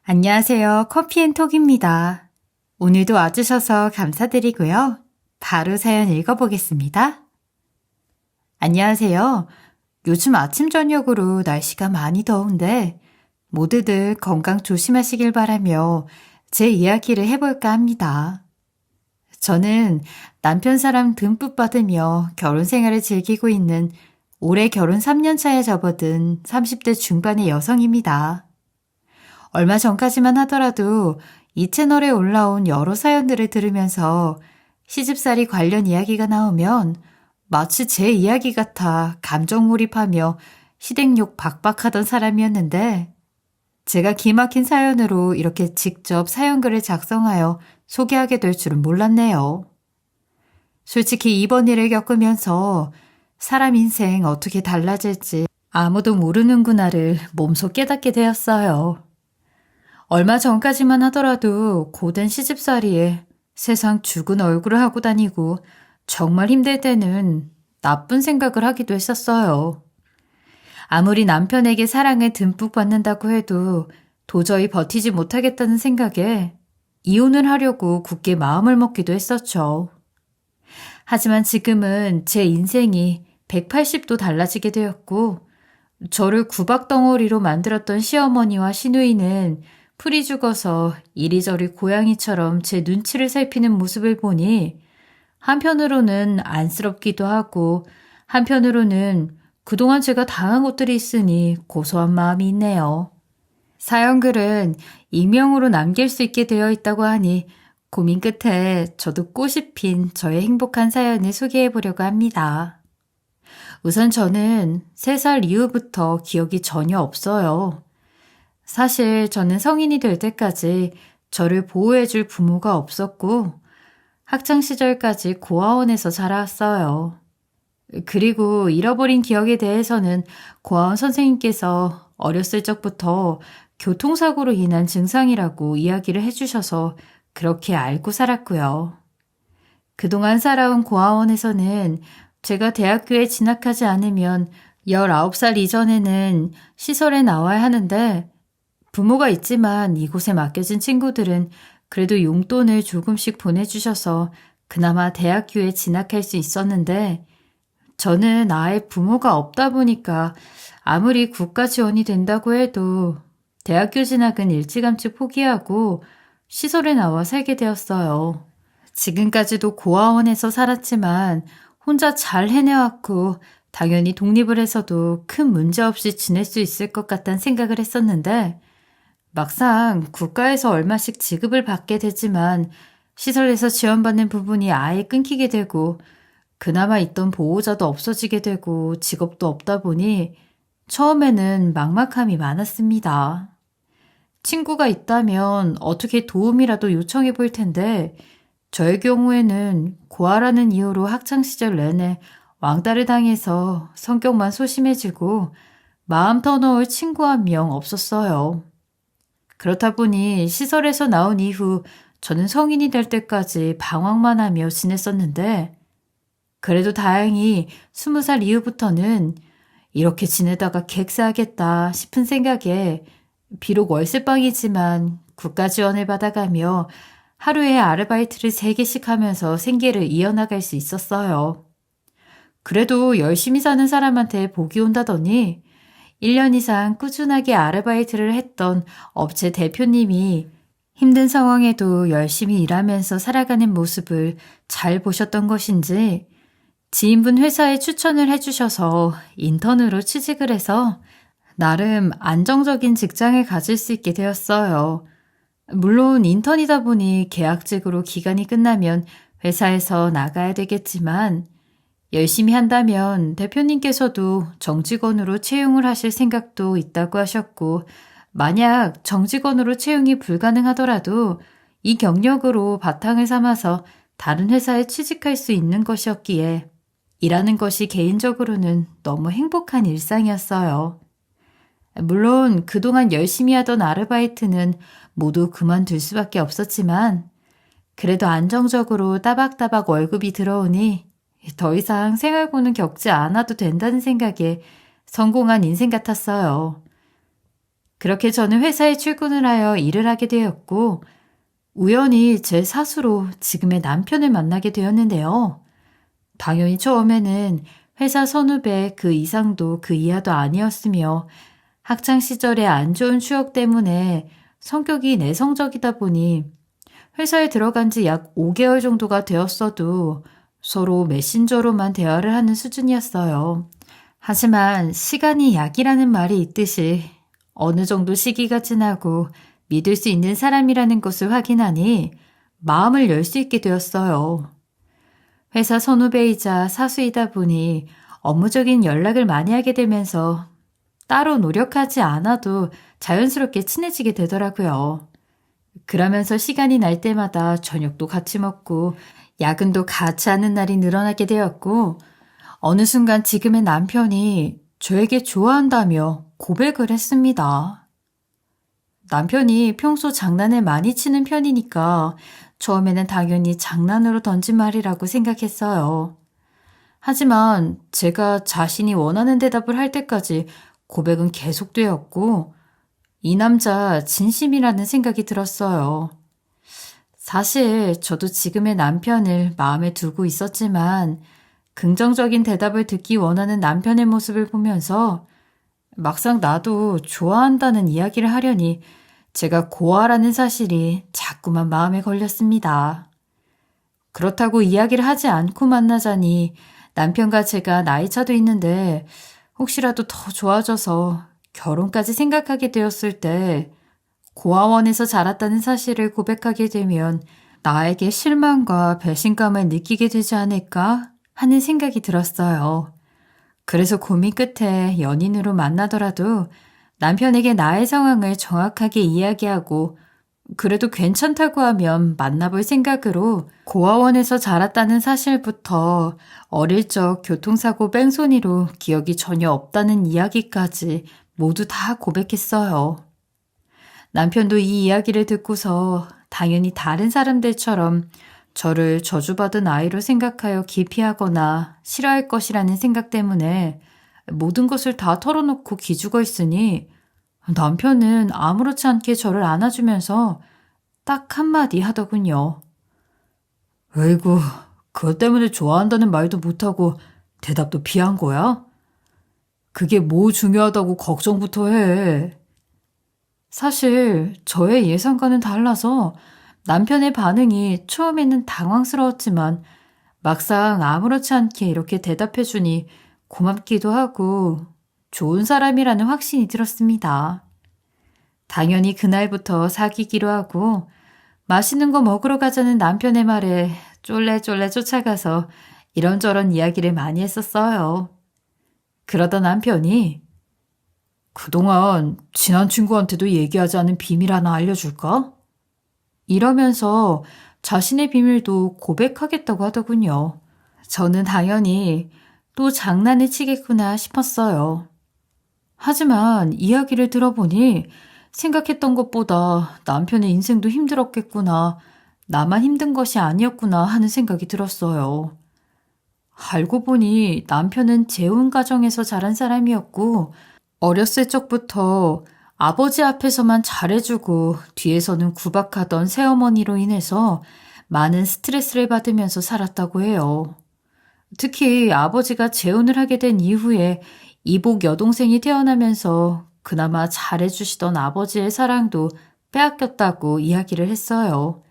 안녕하세요. 커피앤톡입니다. 오늘도 와주셔서 감사드리고요. 바로 사연 읽어보겠습니다. 안녕하세요. 요즘 아침 저녁으로 날씨가 많이 더운데 모두들 건강 조심하시길 바라며 제 이야기를 해볼까 합니다. 저는 남편 사랑 듬뿍 받으며 결혼 생활을 즐기고 있는 올해 결혼 3년 차에 접어든 30대 중반의 여성입니다. 얼마 전까지만 하더라도 이 채널에 올라온 여러 사연들을 들으면서 시집살이 관련 이야기가 나오면 마치 제 이야기 같아 감정 몰입하며 시댁욕 박박하던 사람이었는데 제가 기막힌 사연으로 이렇게 직접 사연글을 작성하여 소개하게 될 줄은 몰랐네요. 솔직히 이번 일을 겪으면서 사람 인생 어떻게 달라질지 아무도 모르는구나를 몸소 깨닫게 되었어요. 얼마 전까지만 하더라도 고된 시집살이에 세상 죽은 얼굴을 하고 다니고 정말 힘들 때는 나쁜 생각을 하기도 했었어요. 아무리 남편에게 사랑을 듬뿍 받는다고 해도 도저히 버티지 못하겠다는 생각에 이혼을 하려고 굳게 마음을 먹기도 했었죠. 하지만 지금은 제 인생이 180도 달라지게 되었고 저를 구박덩어리로 만들었던 시어머니와 시누이는 풀이 죽어서 이리저리 고양이처럼 제 눈치를 살피는 모습을 보니 한편으로는 안쓰럽기도 하고 한편으로는 그동안 제가 당한 것들이 있으니 고소한 마음이 있네요. 사연글은 익명으로 남길 수 있게 되어 있다고 하니 고민 끝에 저도 꽃이 핀 저의 행복한 사연을 소개해 보려고 합니다. 우선 저는 3살 이후부터 기억이 전혀 없어요. 사실 저는 성인이 될 때까지 저를 보호해줄 부모가 없었고 학창시절까지 고아원에서 자라왔어요. 그리고 잃어버린 기억에 대해서는 고아원 선생님께서 어렸을 적부터 교통사고로 인한 증상이라고 이야기를 해주셔서 그렇게 알고 살았고요. 그동안 살아온 고아원에서는 제가 대학교에 진학하지 않으면 19살 이전에는 시설에 나와야 하는데 부모가 있지만 이곳에 맡겨진 친구들은 그래도 용돈을 조금씩 보내주셔서 그나마 대학교에 진학할 수 있었는데 저는 아예 부모가 없다 보니까 아무리 국가 지원이 된다고 해도 대학교 진학은 일찌감치 포기하고 시설에 나와 살게 되었어요. 지금까지도 고아원에서 살았지만 혼자 잘 해내왔고 당연히 독립을 해서도 큰 문제 없이 지낼 수 있을 것 같다는 생각을 했었는데 막상 국가에서 얼마씩 지급을 받게 되지만 시설에서 지원받는 부분이 아예 끊기게 되고 그나마 있던 보호자도 없어지게 되고 직업도 없다 보니 처음에는 막막함이 많았습니다. 친구가 있다면 어떻게 도움이라도 요청해 볼 텐데 저의 경우에는 고아라는 이유로 학창시절 내내 왕따를 당해서 성격만 소심해지고 마음 터놓을 친구 한 명 없었어요. 그렇다 보니 시설에서 나온 이후 저는 성인이 될 때까지 방황만 하며 지냈었는데 그래도 다행히 20살 이후부터는 이렇게 지내다가 객사하겠다 싶은 생각에 비록 월세방이지만 국가 지원을 받아가며 하루에 아르바이트를 3개씩 하면서 생계를 이어나갈 수 있었어요. 그래도 열심히 사는 사람한테 복이 온다더니 1년 이상 꾸준하게 아르바이트를 했던 업체 대표님이 힘든 상황에도 열심히 일하면서 살아가는 모습을 잘 보셨던 것인지 지인분 회사에 추천을 해주셔서 인턴으로 취직을 해서 나름 안정적인 직장을 가질 수 있게 되었어요. 물론 인턴이다 보니 계약직으로 기간이 끝나면 회사에서 나가야 되겠지만 열심히 한다면 대표님께서도 정직원으로 채용을 하실 생각도 있다고 하셨고 만약 정직원으로 채용이 불가능하더라도 이 경력으로 바탕을 삼아서 다른 회사에 취직할 수 있는 것이었기에 일하는 것이 개인적으로는 너무 행복한 일상이었어요. 물론 그동안 열심히 하던 아르바이트는 모두 그만둘 수밖에 없었지만 그래도 안정적으로 따박따박 월급이 들어오니 더 이상 생활고는 겪지 않아도 된다는 생각에 성공한 인생 같았어요. 그렇게 저는 회사에 출근을 하여 일을 하게 되었고, 우연히 제 사수로 지금의 남편을 만나게 되었는데요. 당연히 처음에는 회사 선후배 그 이상도 그 이하도 아니었으며, 학창 시절의 안 좋은 추억 때문에 성격이 내성적이다 보니 회사에 들어간 지 약 5개월 정도가 되었어도 서로 메신저로만 대화를 하는 수준이었어요. 하지만 시간이 약이라는 말이 있듯이 어느 정도 시기가 지나고 믿을 수 있는 사람이라는 것을 확인하니 마음을 열 수 있게 되었어요. 회사 선후배이자 사수이다 보니 업무적인 연락을 많이 하게 되면서 따로 노력하지 않아도 자연스럽게 친해지게 되더라고요. 그러면서 시간이 날 때마다 저녁도 같이 먹고 야근도 같이 하는 날이 늘어나게 되었고, 어느 순간 지금의 남편이 저에게 좋아한다며 고백을 했습니다. 남편이 평소 장난을 많이 치는 편이니까 처음에는 당연히 장난으로 던진 말이라고 생각했어요. 하지만 제가 자신이 원하는 대답을 할 때까지 고백은 계속되었고, 이 남자 진심이라는 생각이 들었어요. 사실 저도 지금의 남편을 마음에 두고 있었지만 긍정적인 대답을 듣기 원하는 남편의 모습을 보면서 막상 나도 좋아한다는 이야기를 하려니 제가 고아라는 사실이 자꾸만 마음에 걸렸습니다. 그렇다고 이야기를 하지 않고 만나자니 남편과 제가 나이 차도 있는데 혹시라도 더 좋아져서 결혼까지 생각하게 되었을 때 고아원에서 자랐다는 사실을 고백하게 되면 나에게 실망과 배신감을 느끼게 되지 않을까 하는 생각이 들었어요. 그래서 고민 끝에 연인으로 만나더라도 남편에게 나의 상황을 정확하게 이야기하고 그래도 괜찮다고 하면 만나볼 생각으로 고아원에서 자랐다는 사실부터 어릴 적 교통사고 뺑소니로 기억이 전혀 없다는 이야기까지 모두 다 고백했어요. 남편도 이 이야기를 듣고서 당연히 다른 사람들처럼 저를 저주받은 아이로 생각하여 기피하거나 싫어할 것이라는 생각 때문에 모든 것을 다 털어놓고 기죽어 있으니 남편은 아무렇지 않게 저를 안아주면서 딱 한마디 하더군요. 에이구, 그것 때문에 좋아한다는 말도 못하고 대답도 피한 거야? 그게 뭐 중요하다고 걱정부터 해. 사실 저의 예상과는 달라서 남편의 반응이 처음에는 당황스러웠지만 막상 아무렇지 않게 이렇게 대답해주니 고맙기도 하고 좋은 사람이라는 확신이 들었습니다. 당연히 그날부터 사귀기로 하고 맛있는 거 먹으러 가자는 남편의 말에 쫄래쫄래 쫓아가서 이런저런 이야기를 많이 했었어요. 그러다 남편이 그동안 친한 친구한테도 얘기하지 않은 비밀 하나 알려줄까? 이러면서 자신의 비밀도 고백하겠다고 하더군요. 저는 당연히 또 장난을 치겠구나 싶었어요. 하지만 이야기를 들어보니 생각했던 것보다 남편의 인생도 힘들었겠구나, 나만 힘든 것이 아니었구나 하는 생각이 들었어요. 알고 보니 남편은 재혼 가정에서 자란 사람이었고 어렸을 적부터 아버지 앞에서만 잘해주고 뒤에서는 구박하던 새어머니로 인해서 많은 스트레스를 받으면서 살았다고 해요. 특히 아버지가 재혼을 하게 된 이후에 이복 여동생이 태어나면서 그나마 잘해주시던 아버지의 사랑도 빼앗겼다고 이야기를 했어요.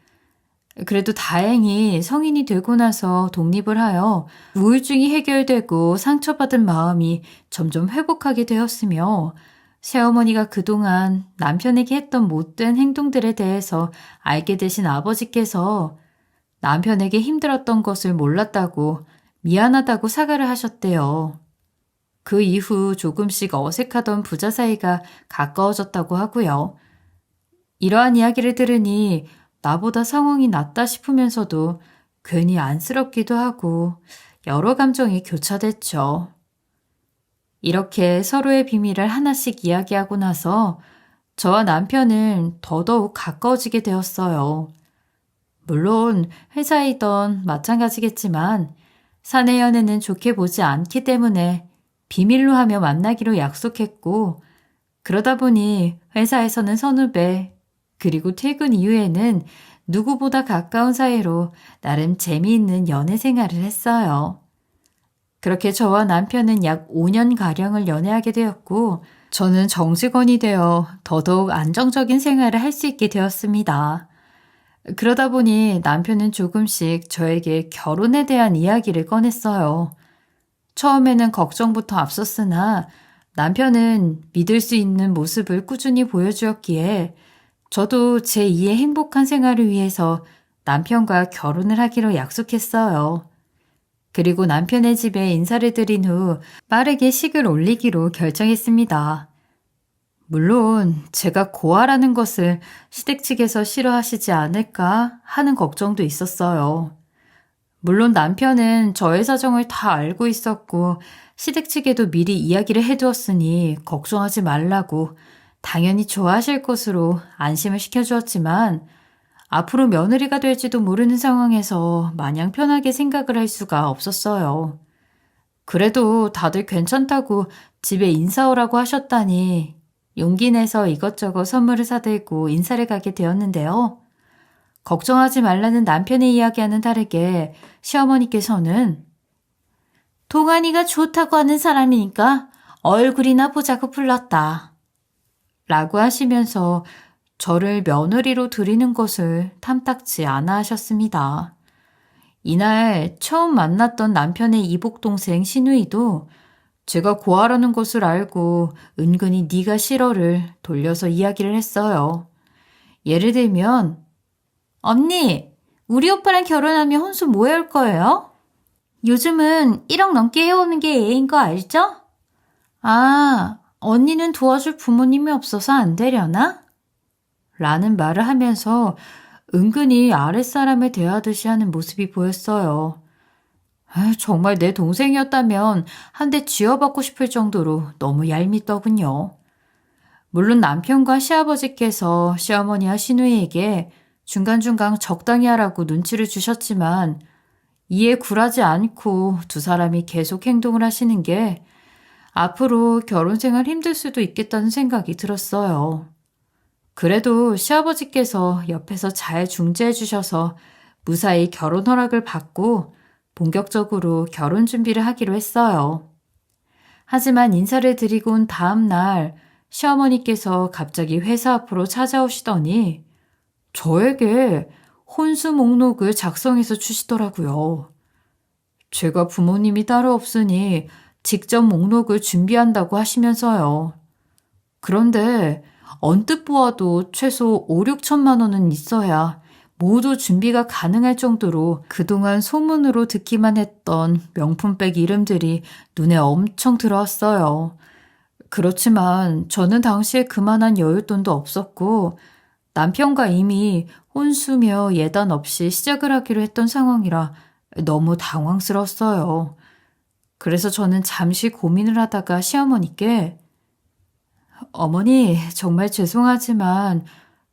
그래도 다행히 성인이 되고 나서 독립을 하여 우울증이 해결되고 상처받은 마음이 점점 회복하게 되었으며 새어머니가 그동안 남편에게 했던 못된 행동들에 대해서 알게 되신 아버지께서 남편에게 힘들었던 것을 몰랐다고 미안하다고 사과를 하셨대요. 그 이후 조금씩 어색하던 부자 사이가 가까워졌다고 하고요. 이러한 이야기를 들으니 나보다 상황이 낫다 싶으면서도 괜히 안쓰럽기도 하고 여러 감정이 교차됐죠. 이렇게 서로의 비밀을 하나씩 이야기하고 나서 저와 남편은 더더욱 가까워지게 되었어요. 물론 회사이던 마찬가지겠지만 사내 연애는 좋게 보지 않기 때문에 비밀로 하며 만나기로 약속했고 그러다 보니 회사에서는 선후배, 그리고 퇴근 이후에는 누구보다 가까운 사이로 나름 재미있는 연애 생활을 했어요. 그렇게 저와 남편은 약 5년가량을 연애하게 되었고, 저는 정직원이 되어 더더욱 안정적인 생활을 할 수 있게 되었습니다. 그러다 보니 남편은 조금씩 저에게 결혼에 대한 이야기를 꺼냈어요. 처음에는 걱정부터 앞섰으나 남편은 믿을 수 있는 모습을 꾸준히 보여주었기에 저도 제2의 행복한 생활을 위해서 남편과 결혼을 하기로 약속했어요. 그리고 남편의 집에 인사를 드린 후 빠르게 식을 올리기로 결정했습니다. 물론 제가 고아라는 것을 시댁 측에서 싫어하시지 않을까 하는 걱정도 있었어요. 물론 남편은 저의 사정을 다 알고 있었고 시댁 측에도 미리 이야기를 해두었으니 걱정하지 말라고 당연히 좋아하실 것으로 안심을 시켜주었지만 앞으로 며느리가 될지도 모르는 상황에서 마냥 편하게 생각을 할 수가 없었어요. 그래도 다들 괜찮다고 집에 인사 오라고 하셨다니 용기 내서 이것저것 선물을 사들고 인사를 가게 되었는데요. 걱정하지 말라는 남편의 이야기와는 다르게 시어머니께서는 동안이가 좋다고 하는 사람이니까 얼굴이나 보자고 불렀다. 라고 하시면서 저를 며느리로 드리는 것을 탐탁지 않아 하셨습니다. 이날 처음 만났던 남편의 이복동생 신우이도 제가 고아라는 것을 알고 은근히 네가 싫어를 돌려서 이야기를 했어요. 예를 들면 언니, 우리 오빠랑 결혼하면 혼수 뭐 해올 거예요? 요즘은 1억 넘게 해오는 게 예인 거 알죠? 아, 언니는 도와줄 부모님이 없어서 안 되려나? 라는 말을 하면서 은근히 아랫사람을 대하듯이 하는 모습이 보였어요. 정말 내 동생이었다면 한 대 쥐어받고 싶을 정도로 너무 얄밉더군요. 물론 남편과 시아버지께서 시어머니와 시누이에게 중간중간 적당히 하라고 눈치를 주셨지만 이에 굴하지 않고 두 사람이 계속 행동을 하시는 게 앞으로 결혼 생활 힘들 수도 있겠다는 생각이 들었어요. 그래도 시아버지께서 옆에서 잘 중재해 주셔서 무사히 결혼 허락을 받고 본격적으로 결혼 준비를 하기로 했어요. 하지만 인사를 드리고 온 다음 날 시어머니께서 갑자기 회사 앞으로 찾아오시더니 저에게 혼수 목록을 작성해서 주시더라고요. 제가 부모님이 따로 없으니 직접 목록을 준비한다고 하시면서요. 그런데 언뜻 보아도 최소 5, 6천만 원은 있어야 모두 준비가 가능할 정도로 그동안 소문으로 듣기만 했던 명품백 이름들이 눈에 엄청 들어왔어요. 그렇지만 저는 당시에 그만한 여윳돈도 없었고 남편과 이미 혼수며 예단 없이 시작을 하기로 했던 상황이라 너무 당황스러웠어요. 그래서 저는 잠시 고민을 하다가 시어머니께 어머니, 정말 죄송하지만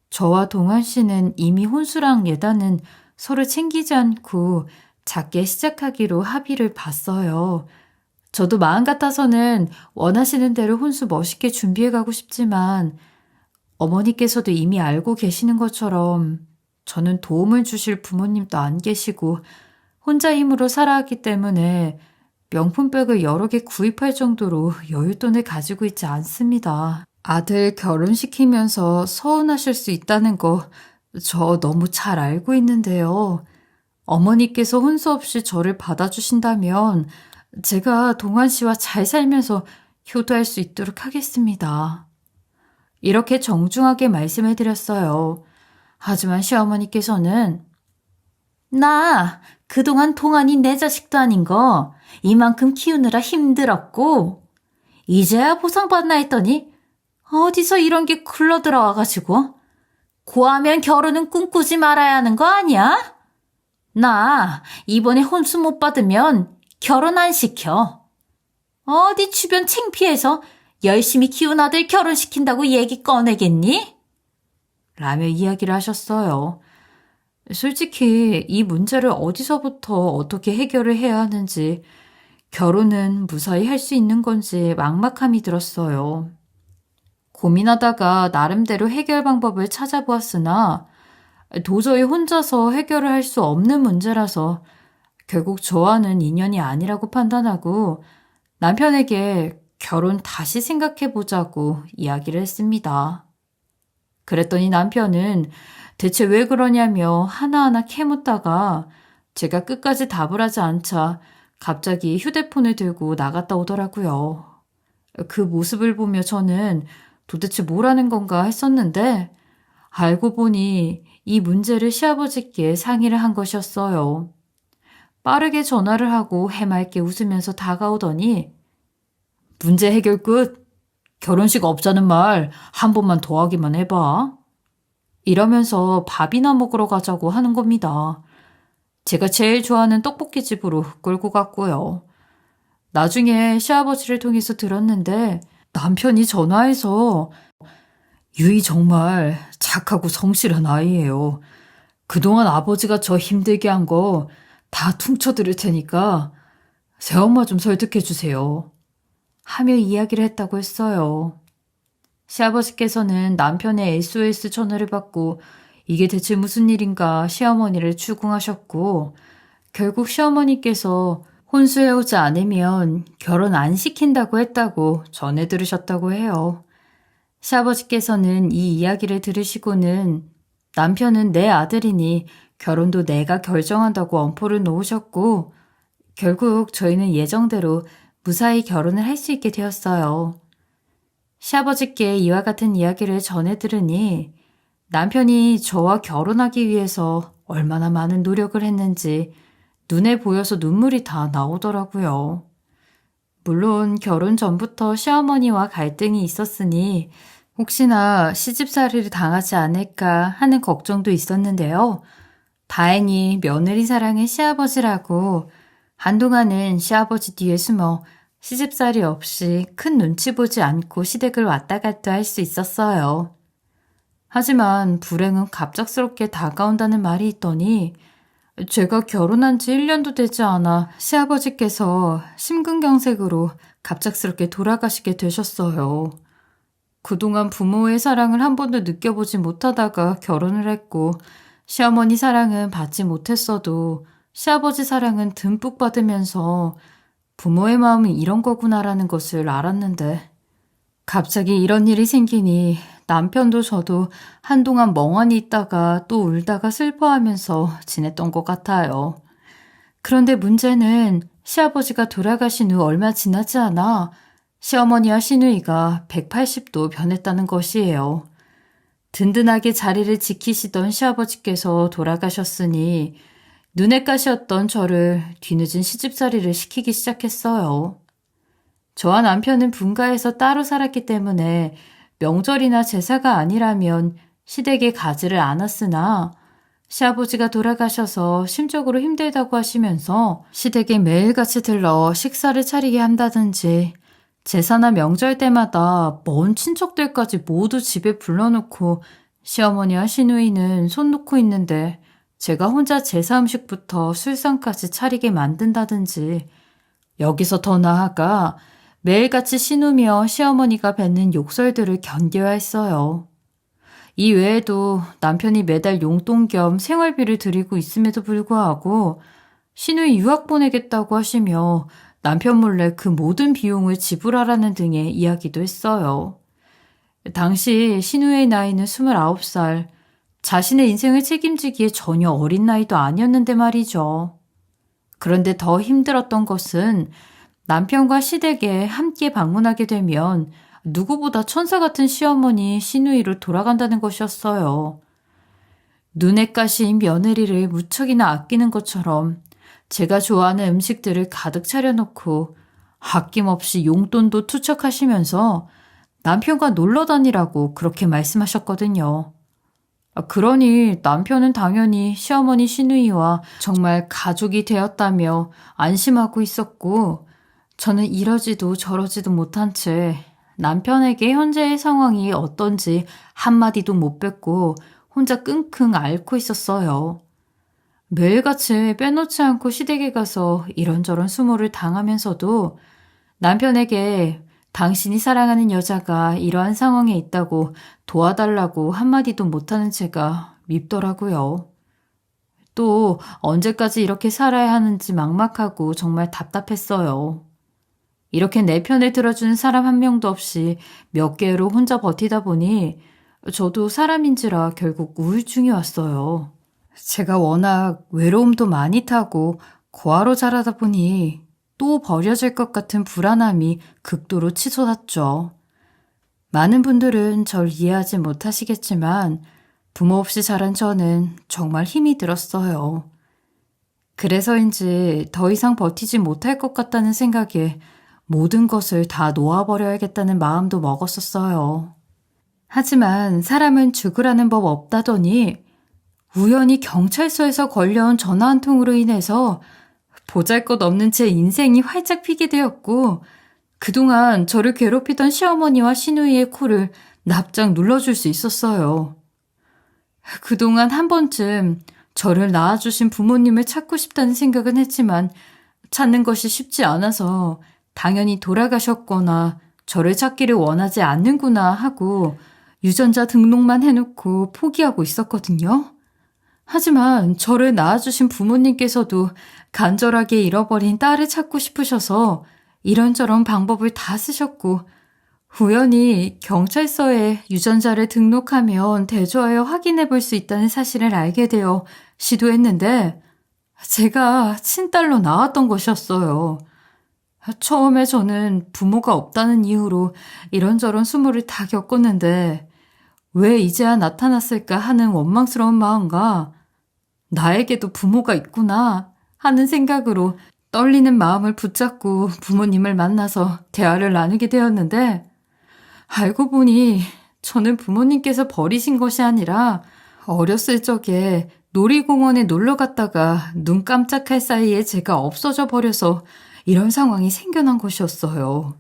저와 동환 씨는 이미 혼수랑 예단은 서로 챙기지 않고 작게 시작하기로 합의를 봤어요. 저도 마음 같아서는 원하시는 대로 혼수 멋있게 준비해 가고 싶지만 어머니께서도 이미 알고 계시는 것처럼 저는 도움을 주실 부모님도 안 계시고 혼자 힘으로 살아왔기 때문에 명품백을 여러 개 구입할 정도로 여윳돈을 가지고 있지 않습니다. 아들 결혼시키면서 서운하실 수 있다는 거 저 너무 잘 알고 있는데요. 어머니께서 혼수 없이 저를 받아주신다면 제가 동환 씨와 잘 살면서 효도할 수 있도록 하겠습니다. 이렇게 정중하게 말씀을 드렸어요. 하지만 시어머니께서는 나 그동안 동안이 내 자식도 아닌 거 이만큼 키우느라 힘들었고 이제야 보상받나 했더니 어디서 이런 게 굴러들어와가지고 고하면 결혼은 꿈꾸지 말아야 하는 거 아니야? 나 이번에 혼수 못 받으면 결혼 안 시켜. 어디 주변 창피해서 열심히 키운 아들 결혼시킨다고 얘기 꺼내겠니? 라며 이야기를 하셨어요. 솔직히 이 문제를 어디서부터 어떻게 해결을 해야 하는지, 결혼은 무사히 할 수 있는 건지 막막함이 들었어요. 고민하다가 나름대로 해결 방법을 찾아보았으나 도저히 혼자서 해결을 할 수 없는 문제라서 결국 저와는 인연이 아니라고 판단하고 남편에게 결혼 다시 생각해보자고 이야기를 했습니다. 그랬더니 남편은 대체 왜 그러냐며 하나하나 캐묻다가 제가 끝까지 답을 하지 않자 갑자기 휴대폰을 들고 나갔다 오더라고요. 그 모습을 보며 저는 도대체 뭐라는 건가 했었는데 알고 보니 이 문제를 시아버지께 상의를 한 것이었어요. 빠르게 전화를 하고 해맑게 웃으면서 다가오더니 문제 해결 끝. 결혼식 없자는 말 한 번만 더 하기만 해봐. 이러면서 밥이나 먹으러 가자고 하는 겁니다. 제가 제일 좋아하는 떡볶이 집으로 끌고 갔고요. 나중에 시아버지를 통해서 들었는데 남편이 전화해서 유이 정말 착하고 성실한 아이예요. 그동안 아버지가 저 힘들게 한 거 다 퉁쳐드릴 테니까 새엄마 좀 설득해 주세요. 하며 이야기를 했다고 했어요. 시아버지께서는 남편의 SOS 전화를 받고 이게 대체 무슨 일인가 시어머니를 추궁하셨고 결국 시어머니께서 혼수해오지 않으면 결혼 안 시킨다고 했다고 전해 들으셨다고 해요. 시아버지께서는 이 이야기를 들으시고는 남편은 내 아들이니 결혼도 내가 결정한다고 엄포를 놓으셨고 결국 저희는 예정대로 무사히 결혼을 할 수 있게 되었어요. 시아버지께 이와 같은 이야기를 전해 들으니 남편이 저와 결혼하기 위해서 얼마나 많은 노력을 했는지 눈에 보여서 눈물이 다 나오더라고요. 물론 결혼 전부터 시어머니와 갈등이 있었으니 혹시나 시집살이를 당하지 않을까 하는 걱정도 있었는데요. 다행히 며느리 사랑의 시아버지라고 한동안은 시아버지 뒤에 숨어 시집살이 없이 큰 눈치 보지 않고 시댁을 왔다 갔다 할 수 있었어요. 하지만 불행은 갑작스럽게 다가온다는 말이 있더니 제가 결혼한 지 1년도 되지 않아 시아버지께서 심근경색으로 갑작스럽게 돌아가시게 되셨어요. 그동안 부모의 사랑을 한 번도 느껴보지 못하다가 결혼을 했고 시어머니 사랑은 받지 못했어도 시아버지 사랑은 듬뿍 받으면서 부모의 마음이 이런 거구나라는 것을 알았는데 갑자기 이런 일이 생기니 남편도 저도 한동안 멍하니 있다가 또 울다가 슬퍼하면서 지냈던 것 같아요. 그런데 문제는 시아버지가 돌아가신 후 얼마 지나지 않아 시어머니와 시누이가 180도 변했다는 것이에요. 든든하게 자리를 지키시던 시아버지께서 돌아가셨으니 눈엣 가시였던 저를 뒤늦은 시집살이를 시키기 시작했어요. 저와 남편은 분가해서 따로 살았기 때문에 명절이나 제사가 아니라면 시댁에 가지를 않았으나 시아버지가 돌아가셔서 심적으로 힘들다고 하시면서 시댁에 매일같이 들러 식사를 차리게 한다든지 제사나 명절 때마다 먼 친척들까지 모두 집에 불러놓고 시어머니와 시누이는 손 놓고 있는데 제가 혼자 제사 음식부터 술상까지 차리게 만든다든지 여기서 더 나아가 매일같이 신우며 시어머니가 뱉는 욕설들을 견뎌야 했어요. 이 외에도 남편이 매달 용돈 겸 생활비를 드리고 있음에도 불구하고 시누이 유학 보내겠다고 하시며 남편 몰래 그 모든 비용을 지불하라는 등의 이야기도 했어요. 당시 시누이의 나이는 29살, 자신의 인생을 책임지기에 전혀 어린 나이도 아니었는데 말이죠. 그런데 더 힘들었던 것은 남편과 시댁에 함께 방문하게 되면 누구보다 천사 같은 시어머니 시누이로 돌아간다는 것이었어요. 눈엣 가시인 며느리를 무척이나 아끼는 것처럼 제가 좋아하는 음식들을 가득 차려놓고 아낌없이 용돈도 투척하시면서 남편과 놀러 다니라고 그렇게 말씀하셨거든요. 그러니 남편은 당연히 시어머니 시누이와 정말 가족이 되었다며 안심하고 있었고 저는 이러지도 저러지도 못한 채 남편에게 현재의 상황이 어떤지 한마디도 못 뱉고 혼자 끙끙 앓고 있었어요. 매일같이 빼놓지 않고 시댁에 가서 이런저런 수모를 당하면서도 남편에게 당신이 사랑하는 여자가 이러한 상황에 있다고 도와달라고 한마디도 못하는 제가 밉더라고요. 또 언제까지 이렇게 살아야 하는지 막막하고 정말 답답했어요. 이렇게 내 편을 들어주는 사람 한 명도 없이 몇 개월을 혼자 버티다 보니 저도 사람인지라 결국 우울증이 왔어요. 제가 워낙 외로움도 많이 타고 고아로 자라다 보니 또 버려질 것 같은 불안함이 극도로 치솟았죠. 많은 분들은 절 이해하지 못하시겠지만 부모 없이 자란 저는 정말 힘이 들었어요. 그래서인지 더 이상 버티지 못할 것 같다는 생각에 모든 것을 다 놓아버려야겠다는 마음도 먹었었어요. 하지만 사람은 죽으라는 법 없다더니 우연히 경찰서에서 걸려온 전화 한 통으로 인해서 보잘것없는 제 인생이 활짝 피게 되었고 그동안 저를 괴롭히던 시어머니와 시누이의 코를 납작 눌러줄 수 있었어요. 그동안 한 번쯤 저를 낳아주신 부모님을 찾고 싶다는 생각은 했지만 찾는 것이 쉽지 않아서 당연히 돌아가셨거나 저를 찾기를 원하지 않는구나 하고 유전자 등록만 해놓고 포기하고 있었거든요. 하지만 저를 낳아주신 부모님께서도 간절하게 잃어버린 딸을 찾고 싶으셔서 이런저런 방법을 다 쓰셨고 우연히 경찰서에 유전자를 등록하면 대조하여 확인해 볼 수 있다는 사실을 알게 되어 시도했는데 제가 친딸로 나왔던 것이었어요. 처음에 저는 부모가 없다는 이유로 이런저런 수모를 다 겪었는데 왜 이제야 나타났을까 하는 원망스러운 마음과 나에게도 부모가 있구나 하는 생각으로 떨리는 마음을 붙잡고 부모님을 만나서 대화를 나누게 되었는데 알고 보니 저는 부모님께서 버리신 것이 아니라 어렸을 적에 놀이공원에 놀러 갔다가 눈 깜짝할 사이에 제가 없어져 버려서 이런 상황이 생겨난 것이었어요.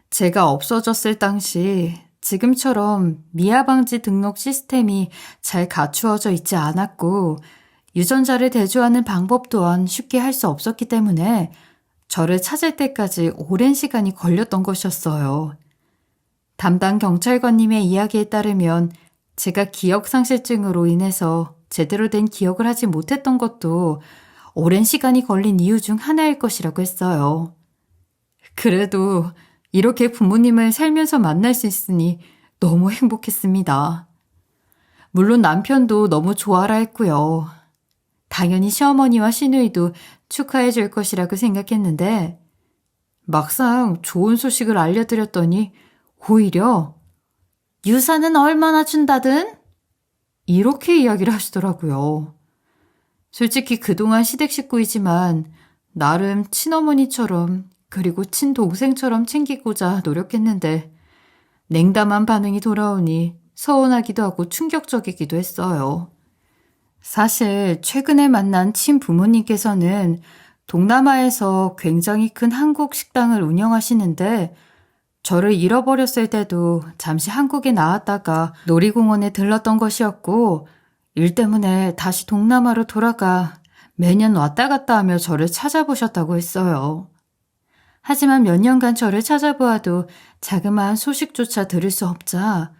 제가 없어졌을 당시 지금처럼 미아 방지 등록 시스템이 잘 갖추어져 있지 않았고 유전자를 대조하는 방법 또한 쉽게 할 수 없었기 때문에 저를 찾을 때까지 오랜 시간이 걸렸던 것이었어요. 담당 경찰관님의 이야기에 따르면 제가 기억상실증으로 인해서 제대로 된 기억을 하지 못했던 것도 오랜 시간이 걸린 이유 중 하나일 것이라고 했어요. 그래도 이렇게 부모님을 살면서 만날 수 있으니 너무 행복했습니다. 물론 남편도 너무 좋아라 했고요. 당연히 시어머니와 시누이도 축하해 줄 것이라고 생각했는데 막상 좋은 소식을 알려드렸더니 오히려 유산은 얼마나 준다든? 이렇게 이야기를 하시더라고요. 솔직히 그동안 시댁 식구이지만 나름 친어머니처럼 그리고 친동생처럼 챙기고자 노력했는데 냉담한 반응이 돌아오니 서운하기도 하고 충격적이기도 했어요. 사실 최근에 만난 친부모님께서는 동남아에서 굉장히 큰 한국 식당을 운영하시는데 저를 잃어버렸을 때도 잠시 한국에 나왔다가 놀이공원에 들렀던 것이었고 일 때문에 다시 동남아로 돌아가 매년 왔다 갔다 하며 저를 찾아보셨다고 했어요. 하지만 몇 년간 저를 찾아보아도 자그마한 소식조차 들을 수 없자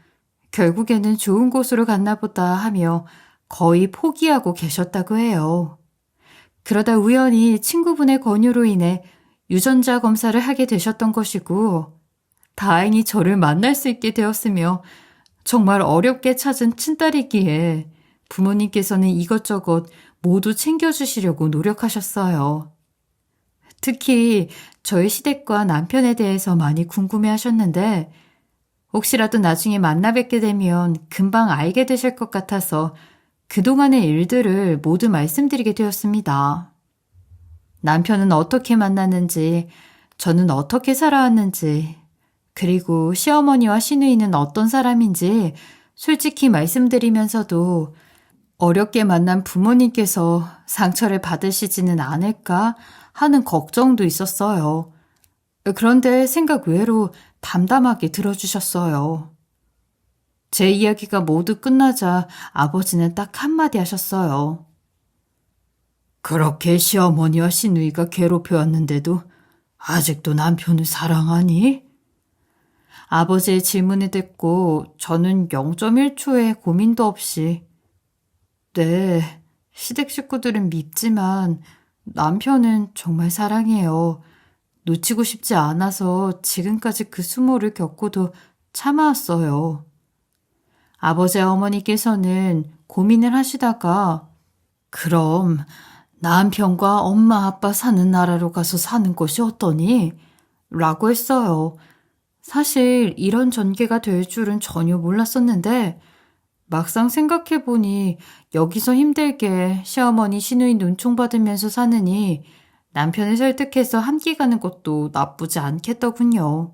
결국에는 좋은 곳으로 갔나 보다 하며 거의 포기하고 계셨다고 해요. 그러다 우연히 친구분의 권유로 인해 유전자 검사를 하게 되셨던 것이고 다행히 저를 만날 수 있게 되었으며 정말 어렵게 찾은 친딸이기에 부모님께서는 이것저것 모두 챙겨주시려고 노력하셨어요. 특히 저희 시댁과 남편에 대해서 많이 궁금해하셨는데 혹시라도 나중에 만나 뵙게 되면 금방 알게 되실 것 같아서 그동안의 일들을 모두 말씀드리게 되었습니다. 남편은 어떻게 만났는지, 저는 어떻게 살아왔는지, 그리고 시어머니와 시누이는 어떤 사람인지 솔직히 말씀드리면서도 어렵게 만난 부모님께서 상처를 받으시지는 않을까 하는 걱정도 있었어요. 그런데 생각 외로 담담하게 들어주셨어요. 제 이야기가 모두 끝나자 아버지는 딱 한마디 하셨어요. 그렇게 시어머니와 시누이가 괴롭혀왔는데도 아직도 남편을 사랑하니? 아버지의 질문을 듣고 저는 0.1초의 고민도 없이 네, 시댁 식구들은 밉지만 남편은 정말 사랑해요. 놓치고 싶지 않아서 지금까지 그 수모를 겪고도 참아왔어요. 아버지와 어머니께서는 고민을 하시다가 그럼 남편과 엄마 아빠 사는 나라로 가서 사는 것이 어떠니? 라고 했어요. 사실 이런 전개가 될 줄은 전혀 몰랐었는데 막상 생각해보니 여기서 힘들게 시어머니 시누이 눈총 받으면서 사느니 남편을 설득해서 함께 가는 것도 나쁘지 않겠더군요.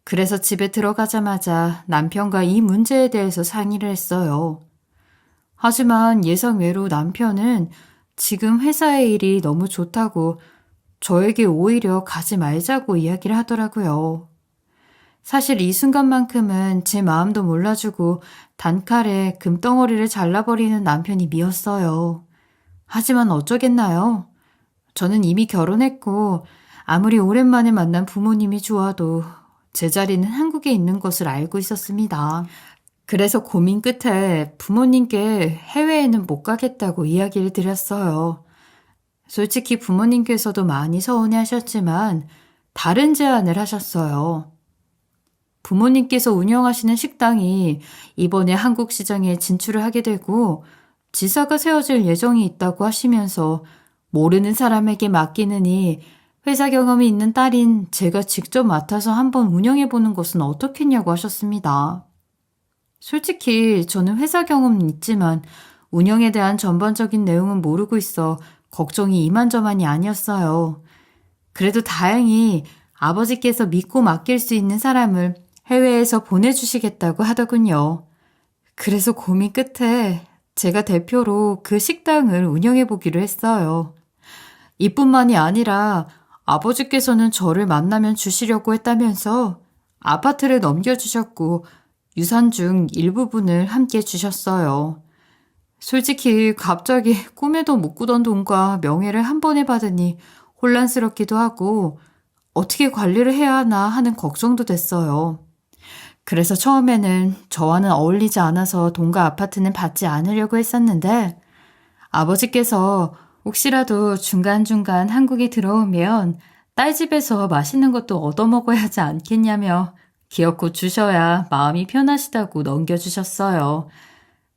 그래서 집에 들어가자마자 남편과 이 문제에 대해서 상의를 했어요. 하지만 예상외로 남편은 지금 회사의 일이 너무 좋다고 저에게 오히려 가지 말자고 이야기를 하더라고요. 사실 이 순간만큼은 제 마음도 몰라주고 단칼에 금덩어리를 잘라버리는 남편이 미웠어요. 하지만 어쩌겠나요? 저는 이미 결혼했고 아무리 오랜만에 만난 부모님이 좋아도 제 자리는 한국에 있는 것을 알고 있었습니다. 그래서 고민 끝에 부모님께 해외에는 못 가겠다고 이야기를 드렸어요. 솔직히 부모님께서도 많이 서운해 하셨지만 다른 제안을 하셨어요. 부모님께서 운영하시는 식당이 이번에 한국 시장에 진출을 하게 되고 지사가 세워질 예정이 있다고 하시면서 모르는 사람에게 맡기느니 회사 경험이 있는 딸인 제가 직접 맡아서 한번 운영해보는 것은 어떻겠냐고 하셨습니다. 솔직히 저는 회사 경험은 있지만 운영에 대한 전반적인 내용은 모르고 있어 걱정이 이만저만이 아니었어요. 그래도 다행히 아버지께서 믿고 맡길 수 있는 사람을 해외에서 보내주시겠다고 하더군요. 그래서 고민 끝에 제가 대표로 그 식당을 운영해보기로 했어요. 이뿐만이 아니라 아버지께서는 저를 만나면 주시려고 했다면서 아파트를 넘겨주셨고 유산 중 일부분을 함께 주셨어요. 솔직히 갑자기 꿈에도 못 꾸던 돈과 명예를 한 번에 받으니 혼란스럽기도 하고 어떻게 관리를 해야 하나 하는 걱정도 됐어요. 그래서 처음에는 저와는 어울리지 않아서 돈과 아파트는 받지 않으려고 했었는데 아버지께서 혹시라도 중간중간 한국에 들어오면 딸 집에서 맛있는 것도 얻어먹어야 하지 않겠냐며 기어코 주셔야 마음이 편하시다고 넘겨주셨어요.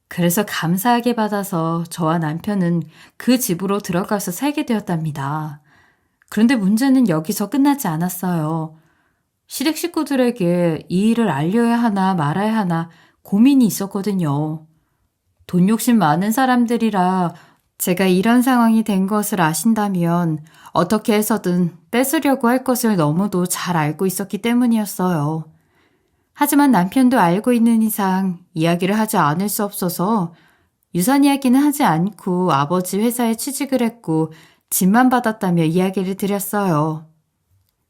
그래서 감사하게 받아서 저와 남편은 그 집으로 들어가서 살게 되었답니다. 그런데 문제는 여기서 끝나지 않았어요. 시댁 식구들에게 이 일을 알려야 하나 말아야 하나 고민이 있었거든요. 돈 욕심 많은 사람들이라 제가 이런 상황이 된 것을 아신다면 어떻게 해서든 뺏으려고 할 것을 너무도 잘 알고 있었기 때문이었어요. 하지만 남편도 알고 있는 이상 이야기를 하지 않을 수 없어서 유산 이야기는 하지 않고 아버지 회사에 취직을 했고 집만 받았다며 이야기를 드렸어요.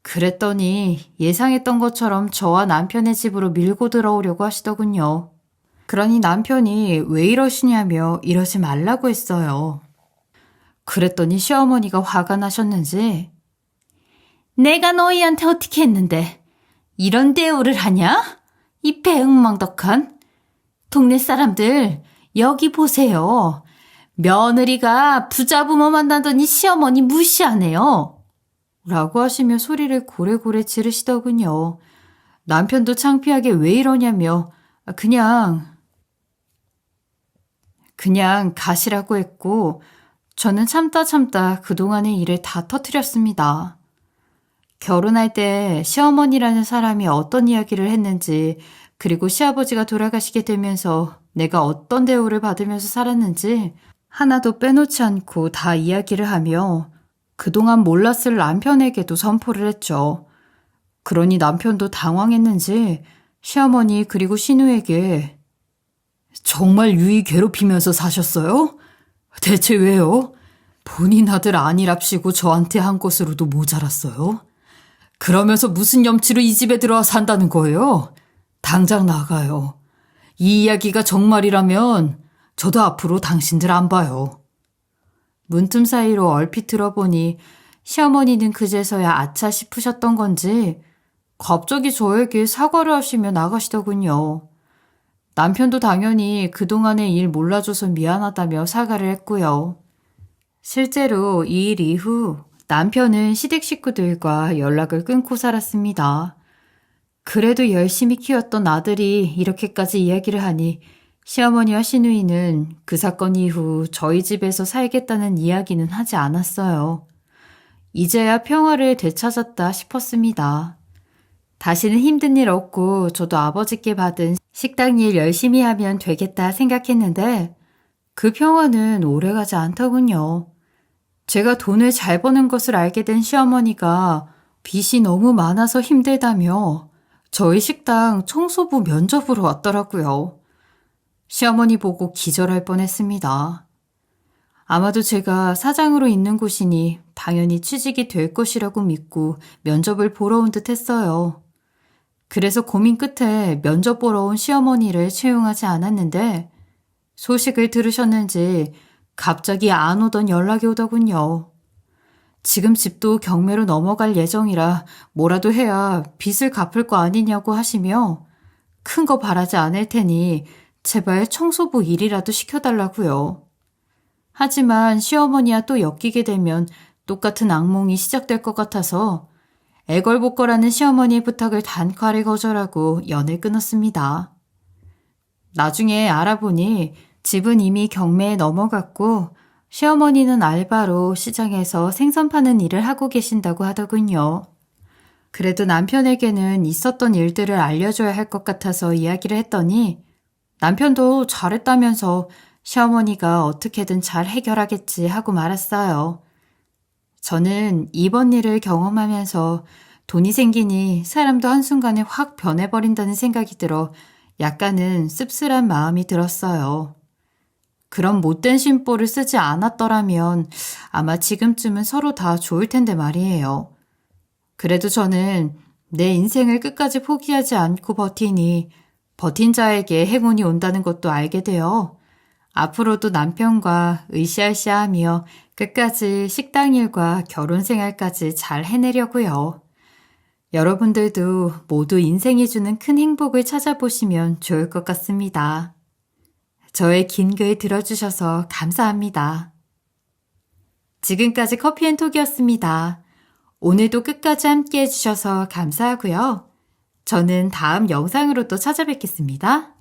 그랬더니 예상했던 것처럼 저와 남편의 집으로 밀고 들어오려고 하시더군요. 그러니 남편이 왜 이러시냐며 이러지 말라고 했어요. 그랬더니 시어머니가 화가 나셨는지 내가 너희한테 어떻게 했는데 이런 대우를 하냐? 이 배은망덕한 동네 사람들 여기 보세요. 며느리가 부자 부모 만나더니 시어머니 무시하네요. 라고 하시며 소리를 고래고래 지르시더군요. 남편도 창피하게 왜 이러냐며 그냥 가시라고 했고 저는 참다 그동안의 일을 다 터뜨렸습니다. 결혼할 때 시어머니라는 사람이 어떤 이야기를 했는지 그리고 시아버지가 돌아가시게 되면서 내가 어떤 대우를 받으면서 살았는지 하나도 빼놓지 않고 다 이야기를 하며 그동안 몰랐을 남편에게도 선포를 했죠. 그러니 남편도 당황했는지 시어머니 그리고 신우에게 정말 유이 괴롭히면서 사셨어요? 대체 왜요? 본인 아들 아니랍시고 저한테 한 것으로도 모자랐어요? 그러면서 무슨 염치로 이 집에 들어와 산다는 거예요? 당장 나가요. 이 이야기가 정말이라면 저도 앞으로 당신들 안 봐요. 문틈 사이로 얼핏 들어보니 시어머니는 그제서야 아차 싶으셨던 건지 갑자기 저에게 사과를 하시며 나가시더군요. 남편도 당연히 그동안의 일 몰라줘서 미안하다며 사과를 했고요. 실제로 이 일 이후 남편은 시댁 식구들과 연락을 끊고 살았습니다. 그래도 열심히 키웠던 아들이 이렇게까지 이야기를 하니 시어머니와 시누이는 그 사건 이후 저희 집에서 살겠다는 이야기는 하지 않았어요. 이제야 평화를 되찾았다 싶었습니다. 다시는 힘든 일 없고 저도 아버지께 받은 식당 일 열심히 하면 되겠다 생각했는데 그 평화는 오래가지 않더군요. 제가 돈을 잘 버는 것을 알게 된 시어머니가 빚이 너무 많아서 힘들다며 저희 식당 청소부 면접으로 왔더라고요. 시어머니 보고 기절할 뻔했습니다. 아마도 제가 사장으로 있는 곳이니 당연히 취직이 될 것이라고 믿고 면접을 보러 온 듯 했어요. 그래서 고민 끝에 면접 보러 온 시어머니를 채용하지 않았는데 소식을 들으셨는지 갑자기 안 오던 연락이 오더군요. 지금 집도 경매로 넘어갈 예정이라 뭐라도 해야 빚을 갚을 거 아니냐고 하시며 큰 거 바라지 않을 테니 제발 청소부 일이라도 시켜달라고요. 하지만 시어머니와 또 엮이게 되면 똑같은 악몽이 시작될 것 같아서 애걸복걸하는 시어머니의 부탁을 단칼에 거절하고 연을 끊었습니다. 나중에 알아보니 집은 이미 경매에 넘어갔고 시어머니는 알바로 시장에서 생선 파는 일을 하고 계신다고 하더군요. 그래도 남편에게는 있었던 일들을 알려줘야 할 것 같아서 이야기를 했더니 남편도 잘했다면서 시어머니가 어떻게든 잘 해결하겠지 하고 말았어요. 저는 이번 일을 경험하면서 돈이 생기니 사람도 한순간에 확 변해버린다는 생각이 들어 약간은 씁쓸한 마음이 들었어요. 그런 못된 심보를 쓰지 않았더라면 아마 지금쯤은 서로 다 좋을 텐데 말이에요. 그래도 저는 내 인생을 끝까지 포기하지 않고 버티니 버틴 자에게 행운이 온다는 것도 알게 되어 앞으로도 남편과 으쌰으쌰하며 끝까지 식당 일과 결혼 생활까지 잘 해내려고요. 여러분들도 모두 인생이 주는 큰 행복을 찾아보시면 좋을 것 같습니다. 저의 긴 글 들어주셔서 감사합니다. 지금까지 커피앤톡이었습니다. 오늘도 끝까지 함께 해주셔서 감사하고요. 저는 다음 영상으로 또 찾아뵙겠습니다.